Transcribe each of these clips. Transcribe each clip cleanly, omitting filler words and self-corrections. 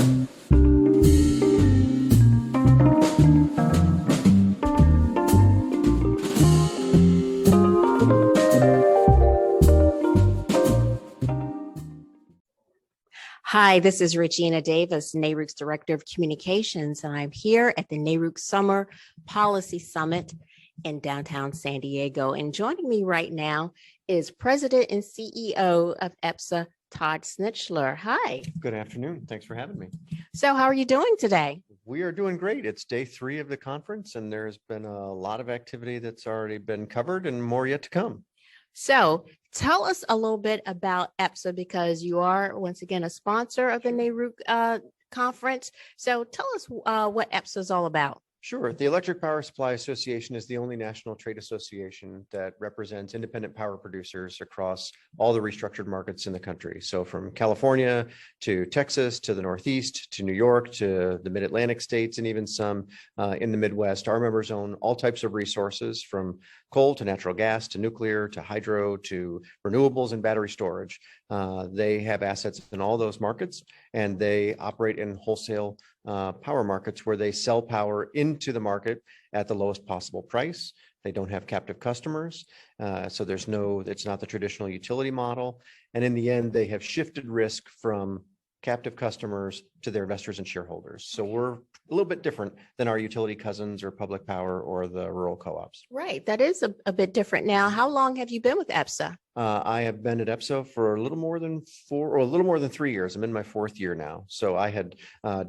Hi, this is Regina Davis, NARUC's Director of Communications, and I'm here at the NARUC Summer Policy Summit in downtown San Diego. And joining me right now is President and CEO of EPSA, Todd Snitchler. Hi. Good afternoon. Thanks for having me. So how are you doing today? We are doing great. It's day 3 of the conference, and there's been a lot of activity that's already been covered and more yet to come. So tell us a little bit about EPSA, because you are once again a sponsor of the NARUC conference. So tell us what EPSA is all about. Sure. The Electric Power Supply Association is the only national trade association that represents independent power producers across all the restructured markets in the country. So from California to Texas to the Northeast to New York to the Mid-Atlantic states and even some in the Midwest, our members own all types of resources from coal to natural gas to nuclear to hydro to renewables and battery storage. They have assets in all those markets, and they operate in wholesale power markets where they sell power into the market at the lowest possible price. They don't have captive customers. So it's not the traditional utility model. And in the end, they have shifted risk from captive customers to their investors and shareholders. So we're a little bit different than our utility cousins or public power or the rural co-ops. Right. That is a bit different now. How long have you been with EPSA? I have been at EPSA for a little more than 3 years. I'm in my 4th year now. So I had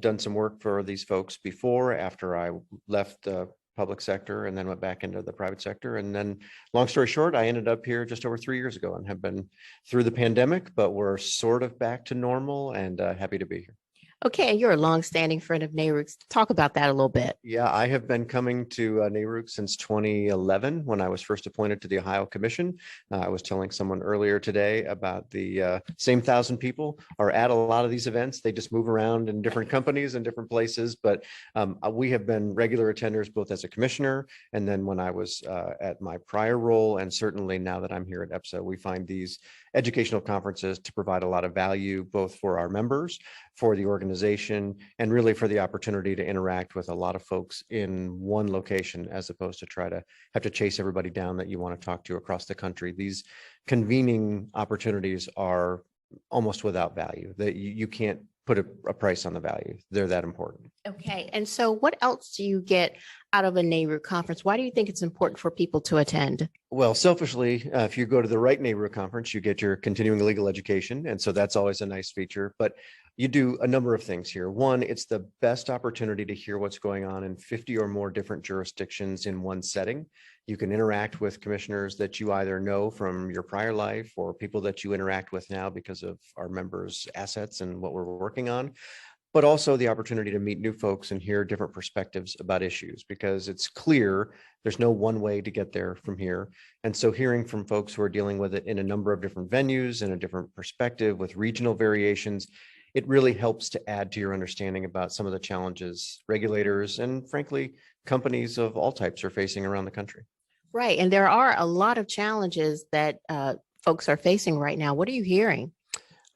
done some work for these folks before, after I left the public sector and then went back into the private sector. And then long story short, I ended up here just over 3 years ago and have been through the pandemic, but we're sort of back to normal and happy to be here. Okay, and you're a longstanding friend of NARUC's. Talk about that a little bit. Yeah, I have been coming to NARUC since 2011 when I was first appointed to the Ohio Commission. I was telling someone earlier today about the same 1,000 people are at a lot of these events. They just move around in different companies and different places, but we have been regular attenders both as a commissioner and then when I was at my prior role, and certainly now that I'm here at EPSA, we find these educational conferences to provide a lot of value both for our members, for the organization, and really for the opportunity to interact with a lot of folks in one location as opposed to try to have to chase everybody down that you want to talk to across the country. These convening opportunities are almost without value, that you can't put a price on the value. They're that important. Okay. And so what else do you get out of a NARUC conference? Why do you think it's important for people to attend? Well, selfishly, if you go to the right NARUC conference, you get your continuing legal education. And so that's always a nice feature. But you do a number of things here. One, it's the best opportunity to hear what's going on in 50 or more different jurisdictions in one setting. You can interact with commissioners that you either know from your prior life or people that you interact with now because of our members' assets and what we're working on, but also the opportunity to meet new folks and hear different perspectives about issues, because it's clear there's no one way to get there from here. And so hearing from folks who are dealing with it in a number of different venues and a different perspective with regional variations, it really helps to add to your understanding about some of the challenges regulators and frankly, companies of all types are facing around the country. Right. And there are a lot of challenges that folks are facing right now. What are you hearing?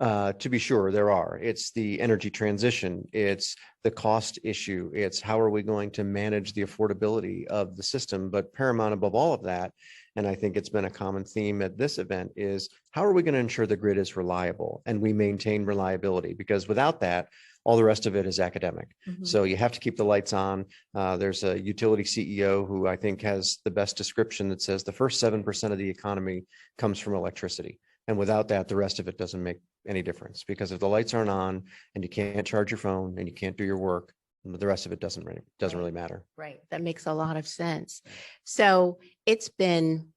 To be sure, there are. It's the energy transition. It's the cost issue. It's how are we going to manage the affordability of the system? But paramount above all of that, and I think it's been a common theme at this event, is how are we going to ensure the grid is reliable and we maintain reliability? Because without that, all the rest of it is academic. Mm-hmm. So you have to keep the lights on. There's a utility CEO who I think has the best description that says the first 7% of the economy comes from electricity. And without that, the rest of it doesn't make any difference, because if the lights aren't on and you can't charge your phone and you can't do your work, the rest of it doesn't really matter. Right. That makes a lot of sense. So it's been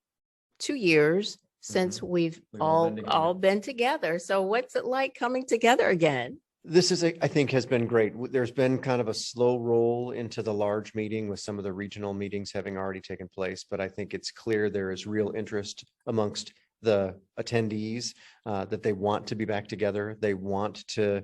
2 years since we've all been together. So what's it like coming together again? This is, I think, has been great. There's been kind of a slow roll into the large meeting with some of the regional meetings having already taken place. But I think it's clear there is real interest amongst the attendees that they want to be back together. They want to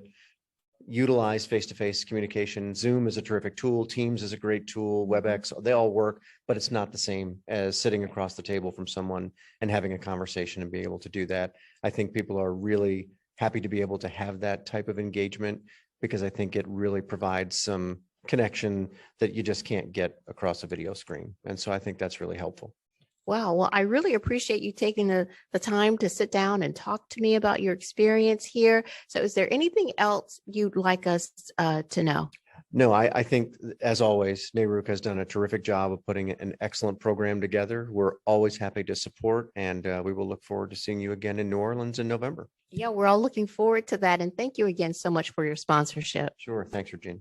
utilize face-to-face communication. Zoom is a terrific tool. Teams is a great tool. WebEx, they all work, but it's not the same as sitting across the table from someone and having a conversation and being able to do that. I think people are really happy to be able to have that type of engagement. because I think it really provides some connection that you just can't get across a video screen. And so I think that's really helpful. Wow. Well, I really appreciate you taking the time to sit down and talk to me about your experience here. So is there anything else you'd like us to know? No, I think, as always, NARUC has done a terrific job of putting an excellent program together. We're always happy to support, and we will look forward to seeing you again in New Orleans in November. Yeah, we're all looking forward to that. And thank you again so much for your sponsorship. Sure. Thanks, Regina.